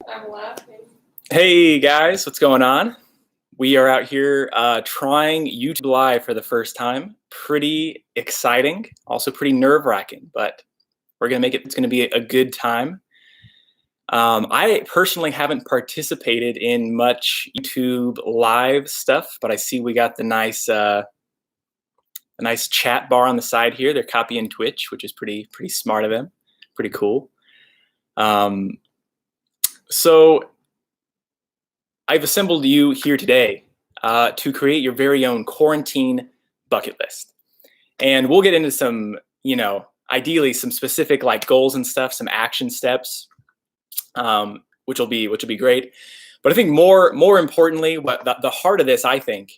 I'm laughing. Hey guys, what's going on? We are out here trying YouTube Live for the first time. Pretty exciting, also pretty nerve-wracking, but we're gonna make it. It's gonna be a good time. I personally haven't participated in much YouTube Live stuff, but I see we got the nice chat bar on the side here. They're copying Twitch, which is pretty smart of them. Pretty cool. So I've assembled you here today to create your very own quarantine bucket list. And we'll get into some, ideally some specific like goals and stuff, some action steps, which will be great. But I think more importantly, what the heart of this, I think,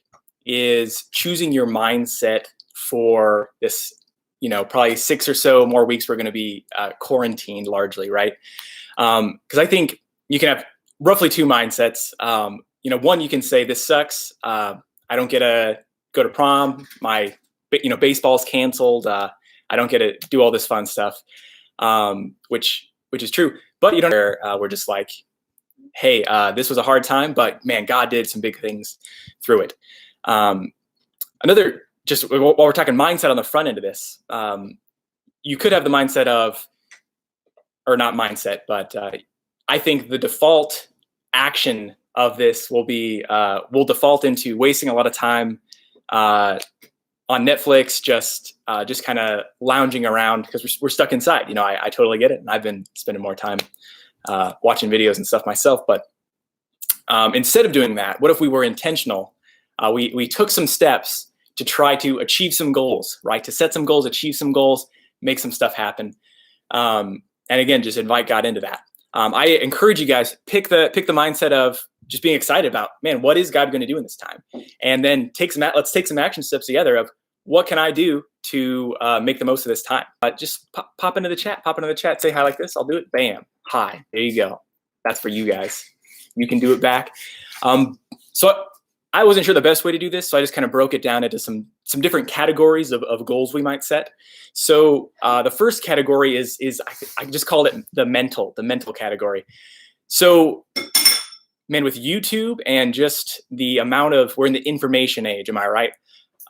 is choosing your mindset for this, probably 6 or so more weeks we're going to be quarantined largely, right? Because I think you can have roughly two mindsets. One, you can say this sucks. I don't get to go to prom. My, baseball's canceled. I don't get to do all this fun stuff, which is true. But you don't. We're just like, hey, this was a hard time, but man, God did some big things through it. Another, just while we're talking mindset on the front end of this, you could have the mindset of, or not mindset, but I think the default action of this will default into wasting a lot of time on Netflix, just kind of lounging around because we're stuck inside. I totally get it, and I've been spending more time watching videos and stuff myself. But instead of doing that, what if we were intentional? We took some steps to try to achieve some goals, right? To set some goals, achieve some goals, make some stuff happen, and again, just invite God into that. I encourage you guys, pick the mindset of just being excited about, man, what is God going to do in this time? And then let's take some action steps together of what can I do to make the most of this time? Just pop into the chat, say hi like this. I'll do it. Bam. Hi. There you go. That's for you guys. You can do it back. So I wasn't sure the best way to do this, so I just kind of broke it down into some different categories of goals we might set. So the first category is I just called it the mental category. So, man, with YouTube and just the amount of, we're in the information age, am I right?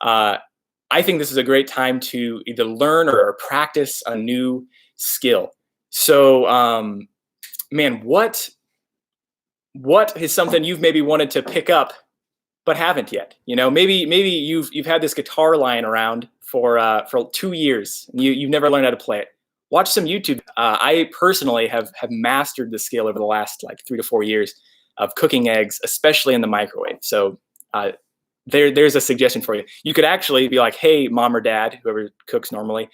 I think this is a great time to either learn or practice a new skill. So, man, what is something you've maybe wanted to pick up but haven't yet? Maybe you've had this guitar lying around for 2 years. And you've never learned how to play it. Watch some YouTube. I personally have mastered the skill over the last like 3 to 4 years of cooking eggs, especially in the microwave. So there's a suggestion for you. You could actually be like, hey, mom or dad, whoever cooks normally,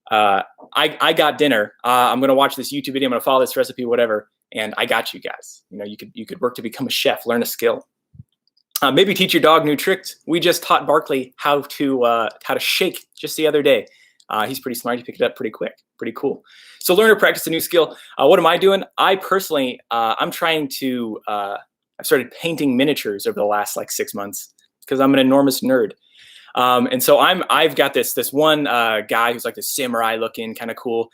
I got dinner. I'm going to watch this YouTube video. I'm going to follow this recipe, whatever. And I got you guys. You could work to become a chef, learn a skill. Maybe teach your dog new tricks. We just taught Barkley how to shake just the other day. He's pretty smart. He picked it up pretty quick. Pretty cool. So learn or practice a new skill. What am I doing? I personally, I'm trying to, I've started painting miniatures over the last like 6 months because I'm an enormous nerd. And so I've got this one guy who's like this samurai looking, kind of cool.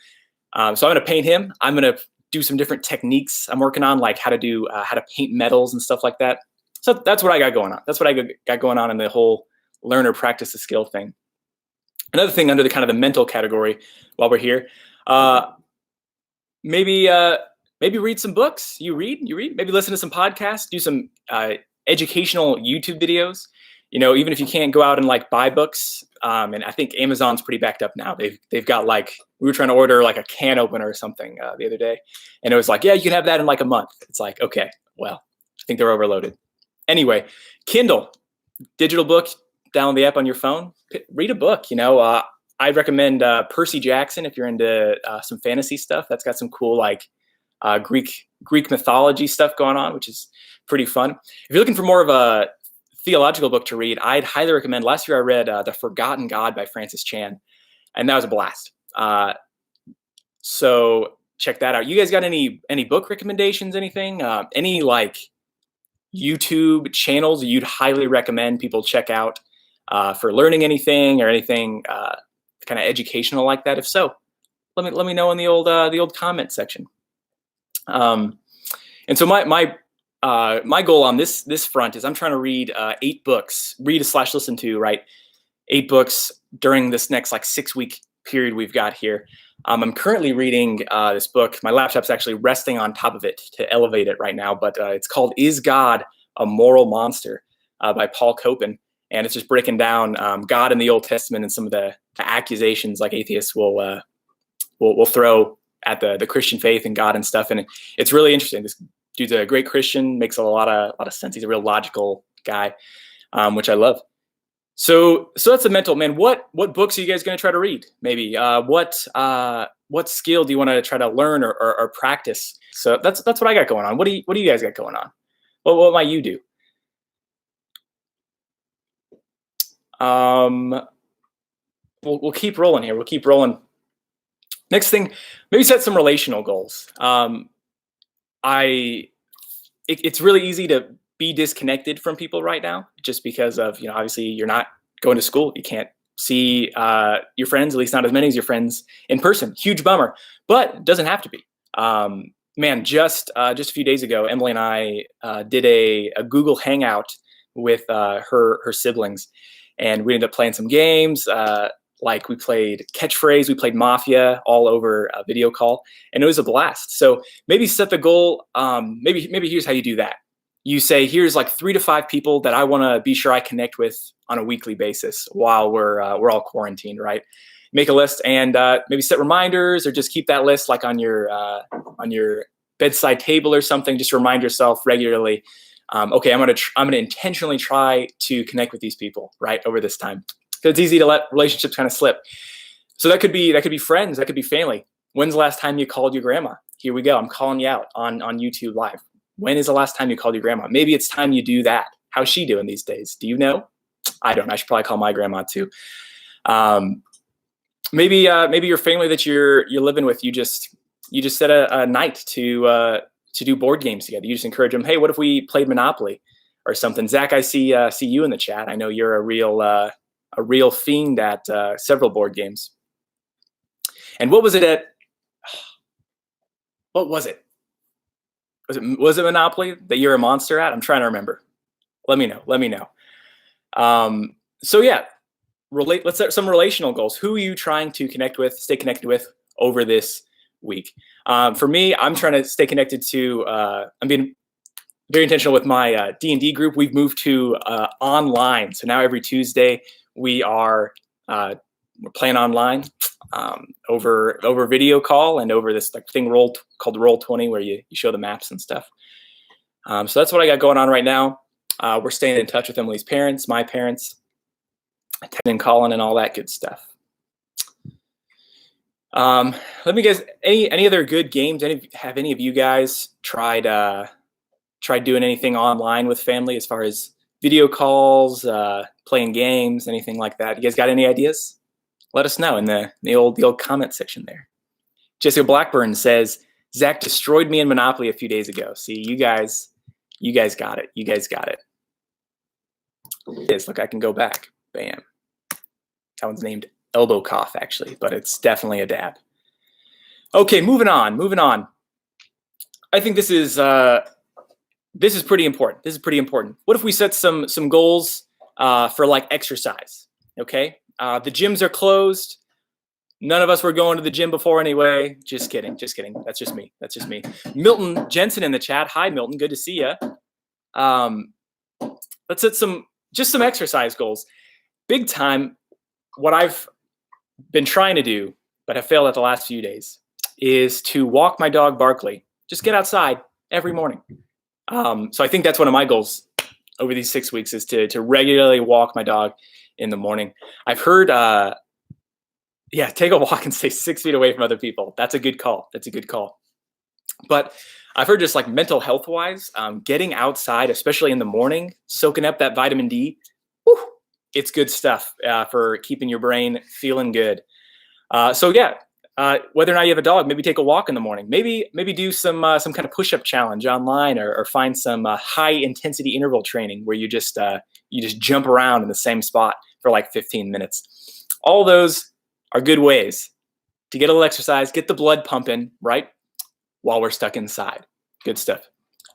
So I'm going to paint him. I'm going to do some different techniques I'm working on, like how to paint metals and stuff like that. So that's what I got going on. That's what I got going on in the whole learn or practice a skill thing. Another thing under the kind of the mental category while we're here, maybe read some books. You read, maybe listen to some podcasts, do some educational YouTube videos. Even if you can't go out and like buy books, and I think Amazon's pretty backed up now. They've got like, we were trying to order like a can opener or something the other day, and it was like, yeah, you can have that in like a month. It's like, okay, well, I think they're overloaded. Anyway, Kindle, digital book, download the app on your phone, read a book. I recommend Percy Jackson if you're into some fantasy stuff. That's got some cool like Greek mythology stuff going on, which is pretty fun. If you're looking for more of a theological book to read, I'd highly recommend. Last year I read The Forgotten God by Francis Chan, and that was a blast. So check that out. You guys got any book recommendations? Anything? Any like YouTube channels you'd highly recommend people check out for learning anything or anything kind of educational like that? If so, let me know in the old comment section. And so my goal on this front is I'm trying to read 8 books, read/listen to, right? 8 books during this next like 6-week period we've got here. I'm currently reading this book. My laptop's actually resting on top of it to elevate it right now, but it's called "Is God a Moral Monster?" By Paul Copan, and it's just breaking down God in the Old Testament and some of the accusations like atheists will throw at the Christian faith and God and stuff. And it's really interesting. This dude's a great Christian, makes a lot of sense. He's a real logical guy, which I love. So that's the mental, man. What books are you guys going to try to read? Maybe what skill do you want to try to learn or practice? So that's what I got going on. What do you guys got going on? What might you do? We'll keep rolling here. We'll keep rolling. Next thing, maybe set some relational goals. It's really easy to be disconnected from people right now, just because of, obviously you're not going to school. You can't see your friends, at least not as many as your friends in person. Huge bummer, but it doesn't have to be. Man, just a few days ago, Emily and I did a Google Hangout with her siblings, and we ended up playing some games. Like we played Catchphrase, we played Mafia, all over a video call, and it was a blast. So maybe set the goal. Maybe here's how you do that. You say, here's like 3 to 5 people that I want to be sure I connect with on a weekly basis while we're all quarantined, right? Make a list and maybe set reminders, or just keep that list like on your bedside table or something. Just remind yourself regularly. Okay, I'm gonna intentionally try to connect with these people right over this time. Because it's easy to let relationships kind of slip. So that could be friends, that could be family. When's the last time you called your grandma? Here we go. I'm calling you out on YouTube Live. When is the last time you called your grandma? Maybe it's time you do that. How's she doing these days? Do you know? I don't. I should probably call my grandma too. Maybe your family that you're living with, you just set a night to do board games together. You just encourage them. Hey, what if we played Monopoly or something? Zach, I see you in the chat. I know you're a real fiend at several board games. And what was it at? What was it? Was it Monopoly that you're a monster at? I'm trying to remember. Let me know. So yeah, let's set some relational goals. Who are you trying to stay connected with over this week? For me, I'm trying to stay connected to, I'm being very intentional with my D&D group. We've moved to online. So now every Tuesday, we're playing online over video call and over this thing called Roll20, where you show the maps and stuff. So that's what I got going on right now. We're staying in touch with Emily's parents, my parents, attending Colin and all that good stuff. Let me guess, any other good games? Have any of you guys tried doing anything online with family as far as video calls, playing games, anything like that? You guys got any ideas? Let us know in the old comment section there. Jessica Blackburn says, Zach destroyed me in Monopoly a few days ago. See, you guys got it. You guys got it. Look, I can go back. Bam. That one's named Elbow Cough, actually, but it's definitely a dab. Okay, moving on. I think this is pretty important. What if we set some goals for like exercise? Okay, the gyms are closed. None of us were going to the gym before anyway. Just kidding. That's just me. Milton Jensen in the chat. Hi, Milton. Good to see you. Let's set some exercise goals. Big time. What I've been trying to do, but have failed at the last few days, is to walk my dog Barkley. Just get outside every morning. So I think that's one of my goals over these 6 weeks, is to regularly walk my dog in the morning. I've heard, take a walk and stay 6 feet away from other people. That's a good call. But I've heard, just like mental health wise, getting outside, especially in the morning, soaking up that vitamin D, it's good stuff for keeping your brain feeling good. Whether or not you have a dog, maybe take a walk in the morning. Maybe do some kind of push-up challenge online, or find some high intensity interval training where you just jump around in the same spot for like 15 minutes. All those are good ways to get a little exercise, get the blood pumping, right, while we're stuck inside. Good stuff.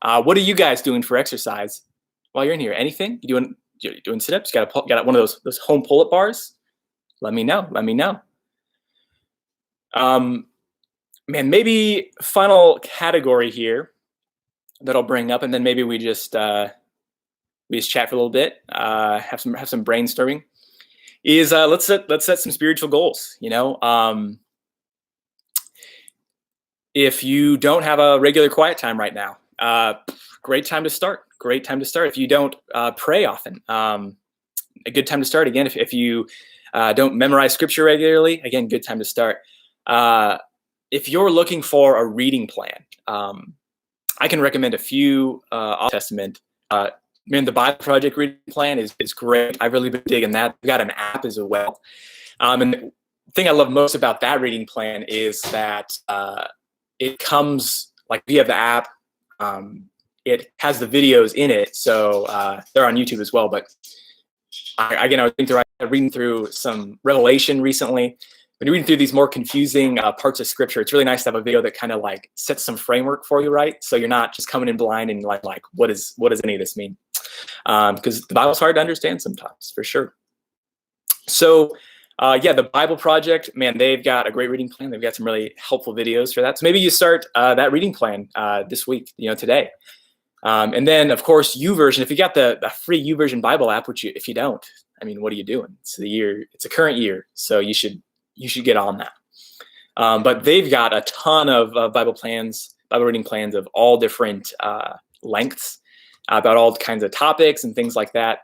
What are you guys doing for exercise while you're in here? Anything? You doing sit-ups? Got one of those home pull-up bars? Let me know. Let me know. Man, maybe final category here that I'll bring up, and then maybe we just chat for a little bit, have some brainstorming. Is let's set some spiritual goals. If you don't have a regular quiet time right now, great time to start. Great time to start. If you don't pray often, a good time to start. Again, if you don't memorize scripture regularly, again, good time to start. If you're looking for a reading plan, I can recommend a few Old Testament. The Bible Project reading plan is great. I've really been digging that. We've got an app as well. And the thing I love most about that reading plan is that it comes, like, if you have the app, it has the videos in it. So they're on YouTube as well. But I was reading through some Revelation recently. When you're reading through these more confusing parts of scripture, it's really nice to have a video that kind of like sets some framework for you, right? So you're not just coming in blind and like what does any of this mean? Because the Bible's hard to understand sometimes, for sure. So the Bible Project, man, they've got a great reading plan. They've got some really helpful videos for that. So maybe you start that reading plan this week, today. And then, of course, YouVersion. If you got the free YouVersion Bible app, if you don't, I mean, what are you doing? It's a current year, so you should get on that. But they've got a ton of Bible reading plans of all different lengths, about all kinds of topics and things like that.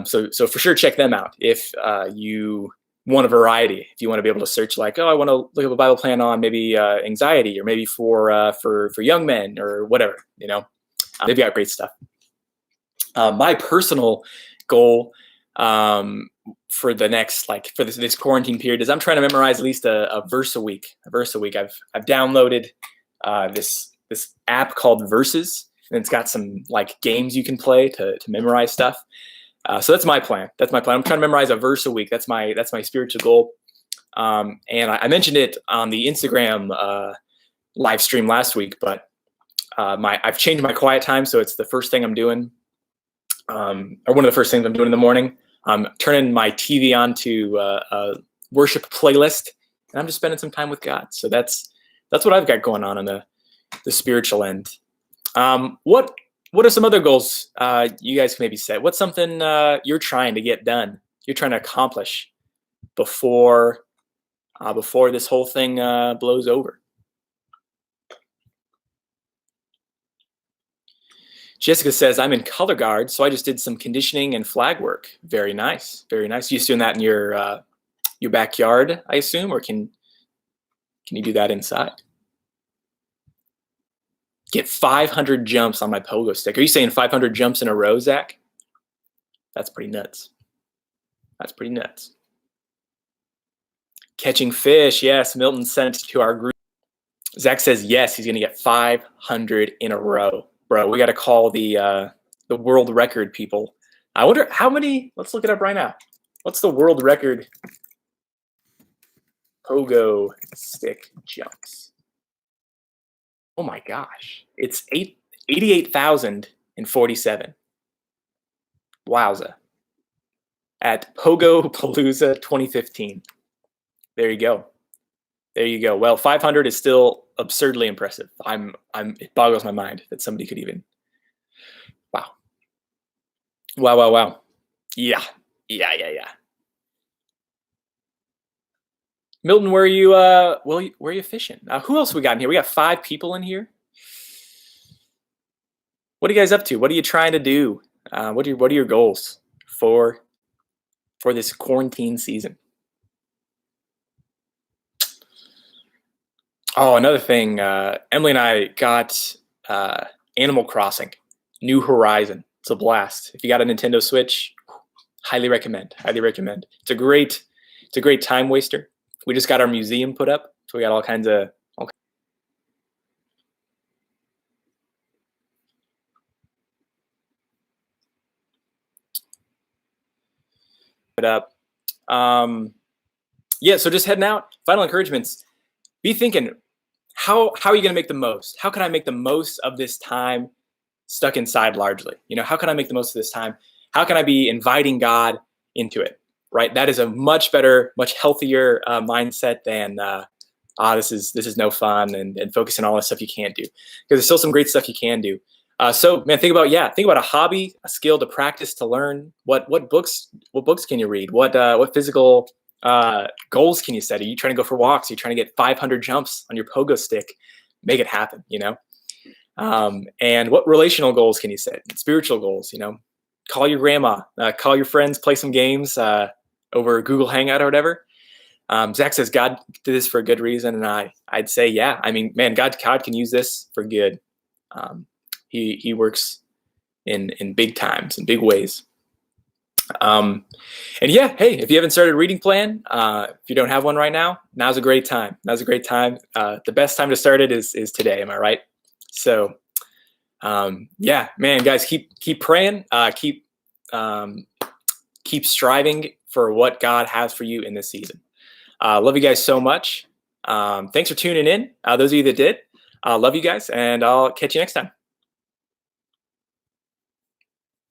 So for sure, check them out if you want a variety. If you want to be able to search, like, I want to look up a Bible plan on maybe anxiety, or maybe for young men, or whatever. They've got great stuff. My personal goal for the next, for this quarantine period, is I'm trying to memorize at least a verse a week. I've downloaded this app called Verses, and it's got some games you can play to memorize stuff. So that's my plan. I'm trying to memorize a verse a week. That's my spiritual goal. And I mentioned it on the Instagram live stream last week, but I've changed my quiet time, so it's the first thing I'm doing, or one of the first things I'm doing in the morning. I'm turning my TV on to a worship playlist, and I'm just spending some time with God. So that's what I've got going on the spiritual end. What are some other goals you guys can maybe set? What's something you're trying to get done? You're trying to accomplish before this whole thing blows over? Jessica says, I'm in color guard, so I just did some conditioning and flag work. Very nice, very nice. You just doing that in your backyard, I assume, or can you do that inside? Get 500 jumps on my pogo stick. Are you saying 500 jumps in a row, Zach? That's pretty nuts. Catching fish, yes. Milton sent to our group. Zach says yes, he's going to get 500 in a row. Bro, we got to call the world record people. I wonder how many. Let's look it up right now. What's the world record pogo stick jumps? Oh my gosh, it's 88,047. Wowza! At Pogo Palooza 2015. There you go. Well, 500 is still absurdly impressive. It boggles my mind that somebody could even. Wow. Yeah. Milton, where are you fishing? Who else we got in here? We got 5 people in here. What are you guys up to? What are you trying to do? What are your goals for this quarantine season? Oh, another thing. Emily and I got Animal Crossing, New Horizon. It's a blast. If you got a Nintendo Switch, highly recommend. It's a great time waster. We just got our museum put up, so we got all kinds of. Put up. So just heading out. Final encouragements. Be thinking, how are you going to make the most? How can I make the most of this time stuck inside largely. How can I make the most of this time? How can I be inviting God into it? Right? That is a much better, much healthier mindset than this is no fun, and focusing on all the stuff you can't do, because there's still some great stuff you can do. So man, think about a hobby, a skill to practice, to learn. What books can you read? What physical goals can you set? Are you trying to go for walks? Are you trying to get 500 jumps on your pogo stick? Make it happen, and what relational goals can you set? Spiritual goals, call your grandma, call your friends, play some games over Google Hangout or whatever. Zach says God did this for a good reason, and I'd say, yeah. I mean, man, God can use this for good. He works in big times, in big ways. And yeah, hey, if you haven't started a reading plan, if you don't have one right now, now's a great time. The best time to start it is today. Am I right? So, yeah, man, guys, keep praying, keep striving for what God has for you in this season. Love you guys so much. Thanks for tuning in. Those of you that did, love you guys, and I'll catch you next time.